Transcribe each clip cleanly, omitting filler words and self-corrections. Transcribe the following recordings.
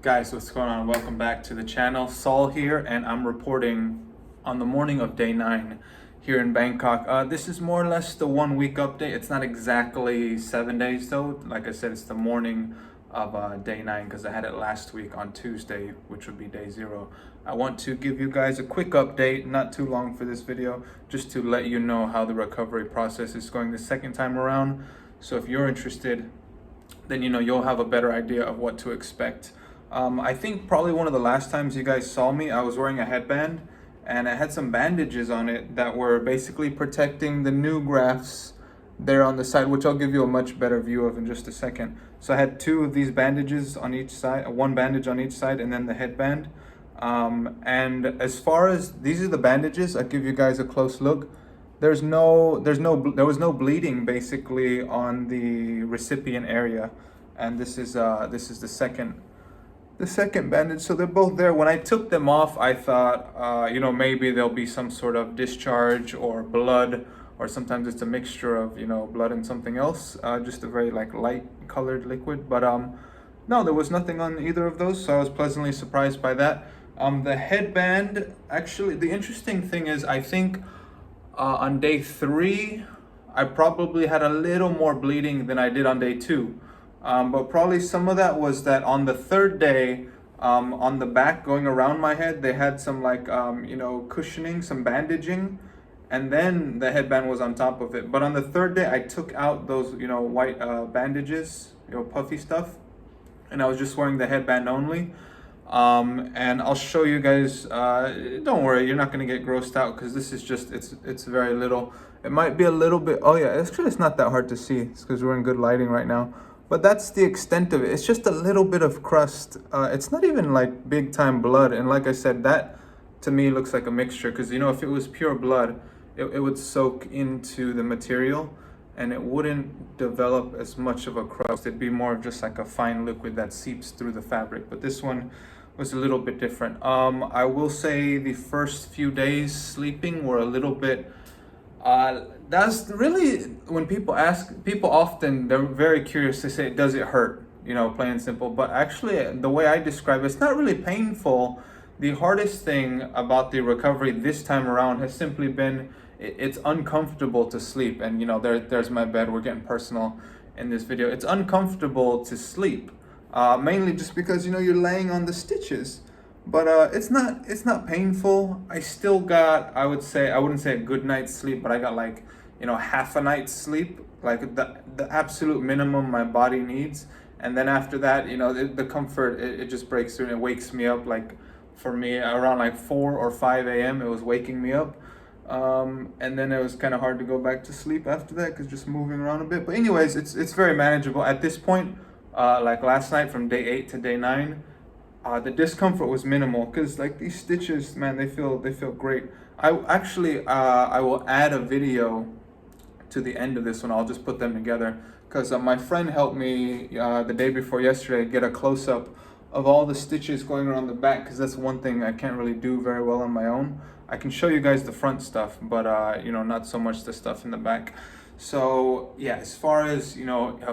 Guys, what's going on? Welcome back to the channel. Saul here, and I'm reporting on the morning of day 9 here in Bangkok. This is more or less the 1 week update. It's not exactly 7 days though. Like I said, it's the morning of day 9 because I had it last week on Tuesday, which would be day 0. I want to give you guys a quick update, not too long for this video, just to let you know how the recovery process is going the second time around. So if you're interested, then you'll have a better idea of what to expect. I think probably one of the last times you guys saw me, I was wearing a headband and I had some bandages on it that were basically protecting the new grafts there on the side, which I'll give you a much better view of in just a second. So I had 2 of these bandages on each side, 1 bandage on each side, and then the headband. And as far as these are the bandages, I'll give you guys a close look. There was no bleeding basically on the recipient area, and this is the second bandage. So they're both there. When I took them off, I thought maybe there'll be some sort of discharge or blood, or sometimes it's a mixture of blood and something else, just a very light colored liquid. But no, there was nothing on either of those, so I was pleasantly surprised by that. The headband, actually, the interesting thing is, I think on day 3, I probably had a little more bleeding than I did on day 2. But probably some of that was that on the 3rd day, on the back going around my head, they had some cushioning, some bandaging, and then the headband was on top of it. But on the 3rd day, I took out those, white bandages, puffy stuff, and I was just wearing the headband only. And I'll show you guys, don't worry, you're not going to get grossed out because this is just, it's very little. It might be a little bit, oh yeah, it's not that hard to see. It's because we're in good lighting right now. But that's the extent of it. It's just a little bit of crust. It's not even like big time blood. And like I said, that to me looks like a mixture because, if it was pure blood, it would soak into the material and it wouldn't develop as much of a crust. It'd be more of just like a fine liquid that seeps through the fabric. But this one was a little bit different. I will say the first few days sleeping were a little bit, that's really, when people ask, people often, they're very curious to say, does it hurt? Plain and simple. But actually, the way I describe it, it's not really painful. The hardest thing about the recovery this time around has simply been, it's uncomfortable to sleep. And there's my bed, we're getting personal in this video. It's uncomfortable to sleep, mainly just because you're laying on the stitches. But it's not painful. I still got, I would say, I wouldn't say a good night's sleep, but I got half a night's sleep, like the absolute minimum my body needs. And then after that, the comfort, it just breaks through and it wakes me up. Like for me, around 4 or 5 a.m. it was waking me up. And then it was kind of hard to go back to sleep after that because just moving around a bit. But anyways, it's very manageable at this point. Like last night from day 8 to day 9, the discomfort was minimal because these stitches, man, they feel great. I will add a video to the end of this one. I'll just put them together because my friend helped me the day before yesterday get a close-up of all the stitches going around the back, because that's one thing I can't really do very well on my own. I can show you guys the front stuff, but not so much the stuff in the back. So yeah, as far as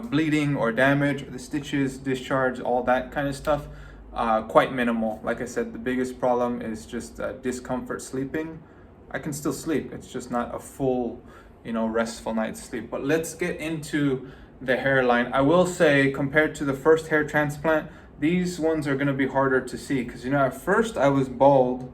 bleeding or damage, the stitches, discharge, all that kind of stuff, quite minimal. Like I said, the biggest problem is just discomfort sleeping. I can still sleep, it's just not a full restful night's sleep. But let's get into the hairline. I will say, compared to the first hair transplant, these ones are going to be harder to see because at first I was bald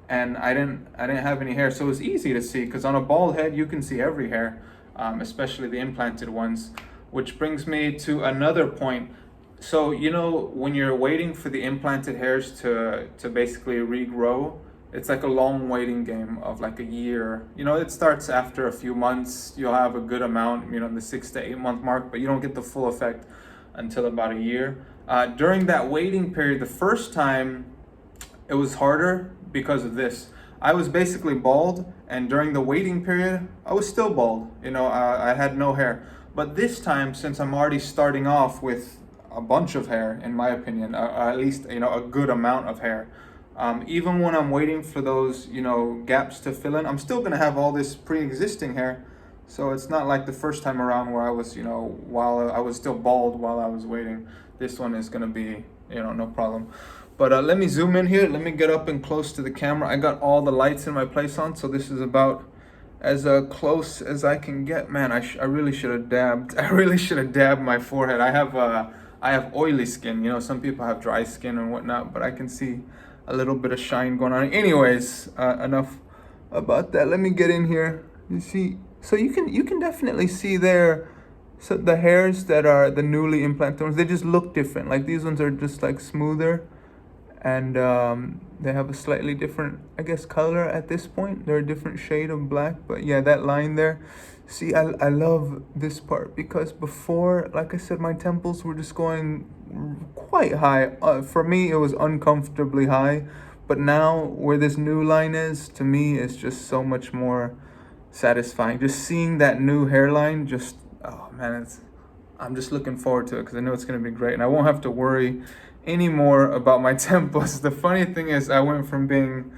and I didn't have any hair, so it was easy to see because on a bald head you can see every hair, especially the implanted ones. Which brings me to another point. So when you're waiting for the implanted hairs to basically regrow, it's like a long waiting game of like a year. It starts after a few months. You'll have a good amount, the 6 to 8 month mark, but you don't get the full effect until about a year. During that waiting period, the first time it was harder because of this. I was basically bald, and during the waiting period, I was still bald. I had no hair. But this time, since I'm already starting off with a bunch of hair, in my opinion, at least a good amount of hair, even when I'm waiting for those gaps to fill in, I'm still gonna have all this pre-existing hair. So it's not like the first time around where I was while I was still bald while I was waiting. this one is gonna be, no problem. But let me zoom in here. Let me get up and close to the camera. I got all the lights in my place on, so this is about as close as I can get. Man, I really should have dabbed. I really should have dabbed my forehead. I have oily skin. Some people have dry skin and whatnot, but I can see a little bit of shine going on. Anyways, enough about that. Let me get in here. You see, so you can definitely see there. So the hairs that are the newly implanted ones, they just look different. Like these ones are just like smoother, and they have a slightly different, I guess, color at this point. They're a different shade of black, but yeah, that line there. See, I love this part because before, like I said, my temples were just going quite high. For me, it was uncomfortably high, but now where this new line is, to me, it's just so much more satisfying. Just seeing that new hairline, just, oh man, I'm just looking forward to it because I know it's going to be great, and I won't have to worry anymore about my temples. The funny thing is, I went from being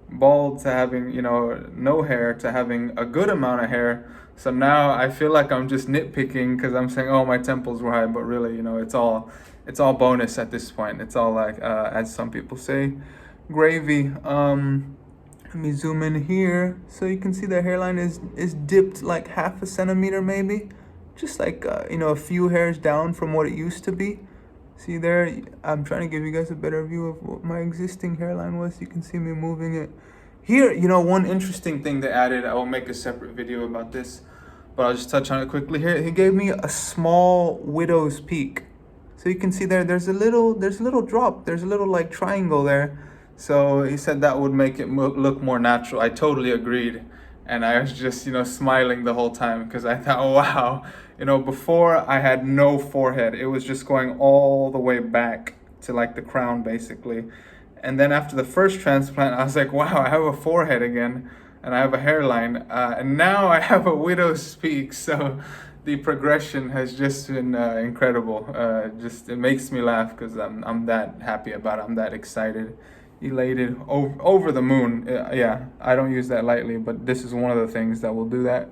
bald to having, no hair, to having a good amount of hair. So now I feel like I'm just nitpicking because I'm saying, oh, my temples were high, but really, it's all bonus at this point. It's all like, as some people say, gravy. Let me zoom in here so you can see the hairline is dipped like half a centimeter maybe, just like a few hairs down from what it used to be. See there, I'm trying to give you guys a better view of what my existing hairline was. You can see me moving it here. One interesting thing they added, I will make a separate video about this, but I'll just touch on it quickly here. He gave me a small widow's peak, so you can see there's a little drop, there's a little like triangle there. So he said that would make it look more natural. I totally agreed. And I was just, smiling the whole time because I thought, oh, wow, before I had no forehead. It was just going all the way back to like the crown, basically. And then after the first transplant, I was like, wow, I have a forehead again and I have a hairline. And now I have a widow's peak. So the progression has just been incredible. It makes me laugh because I'm that happy about it. I'm that excited. Elated, over the moon. Yeah, I don't use that lightly, but this is one of the things that will do that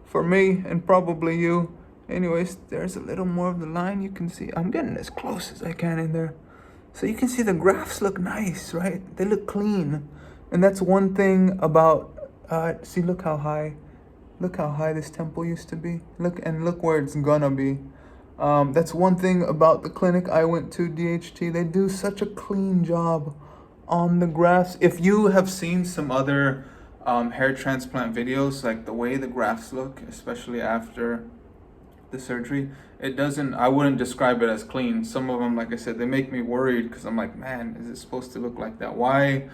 for me and probably you. Anyways, there's a little more of the line. You can see I'm getting as close as I can in there, so you can see the grafts look nice, right? They look clean, and that's one thing about see, look how high this temple used to be. Look where it's gonna be. That's one thing about the clinic I went to, DHT. They do such a clean job on the grafts. If you have seen some other hair transplant videos, like the way the grafts look, especially after the surgery, I wouldn't describe it as clean. Some of them, like I said, they make me worried because I'm like, man, is it supposed to look like that? Why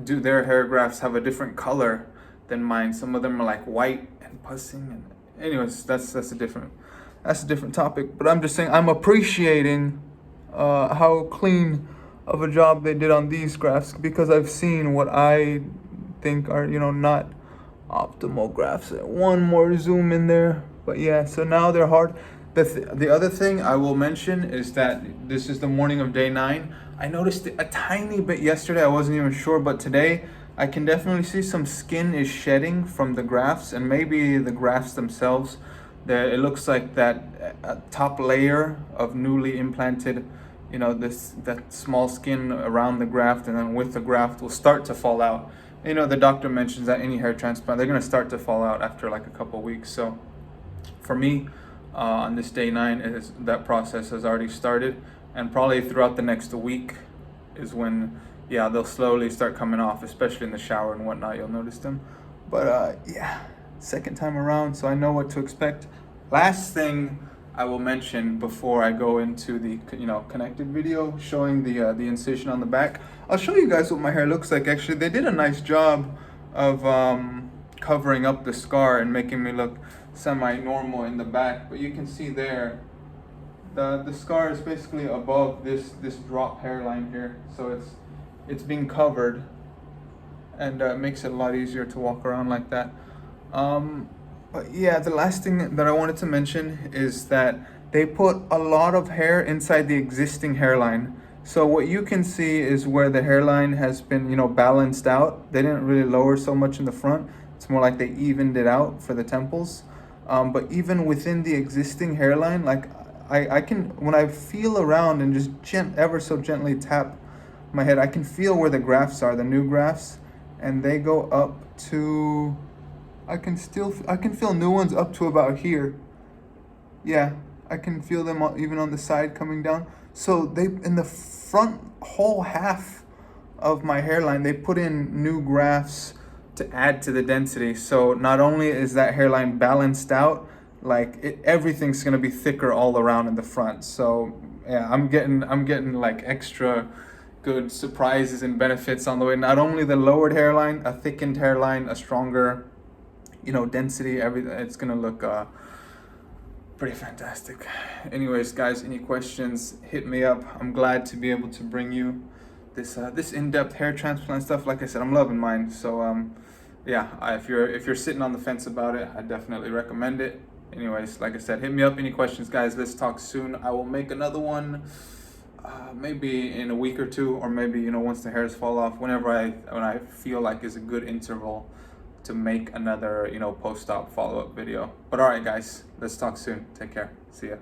do their hair grafts have a different color than mine? Some of them are like white and pussing, and anyways, that's a different topic. But I'm just saying, I'm appreciating how clean of a job they did on these grafts, because I've seen what I think are, not optimal grafts. One more zoom in there. But yeah, so now they're hard. The other thing I will mention is that this is the morning of day 9. I noticed a tiny bit yesterday. I wasn't even sure, but today I can definitely see some skin is shedding from the grafts, and maybe the grafts themselves. It looks like that top layer of newly implanted, that small skin around the graft and then with the graft will start to fall out. The doctor mentions that any hair transplant, they're going to start to fall out after like a couple of weeks. So for me, on this day 9, that process has already started, and probably throughout the next week is when, yeah, they'll slowly start coming off, especially in the shower and whatnot. You'll notice them. But yeah, second time around, so I know what to expect. Last thing I will mention before I go into the connected video showing the incision on the back. I'll show you guys what my hair looks like. Actually, they did a nice job of covering up the scar and making me look semi-normal in the back. But you can see there, the scar is basically above this drop hairline here, so it's being covered, and makes it a lot easier to walk around like that. But yeah, the last thing that I wanted to mention is that they put a lot of hair inside the existing hairline. So what you can see is where the hairline has been, balanced out. They didn't really lower so much in the front. It's more like they evened it out for the temples. But even within the existing hairline, like I can, when I feel around and just ever so gently tap my head, I can feel where the grafts are, the new grafts, and they go up to, I can feel new ones up to about here. Yeah, I can feel them even on the side coming down. So they, in the front whole half of my hairline, they put in new grafts to add to the density. So not only is that hairline balanced out, like everything's gonna be thicker all around in the front. So yeah, I'm getting like extra good surprises and benefits on the way. Not only the lowered hairline, a thickened hairline, a stronger, density. Everything. It's gonna look pretty fantastic. Anyways, guys, any questions, hit me up. I'm glad to be able to bring you this in-depth hair transplant stuff. Like I said, I'm loving mine. So yeah, if you're sitting on the fence about it, I definitely recommend it. Anyways, like I said, hit me up. Any questions, guys? Let's talk soon. I will make another one maybe in a week or two, or maybe once the hairs fall off, when I feel like is a good interval to make another post-op follow-up video. But all right, guys, let's talk soon. Take care. See ya.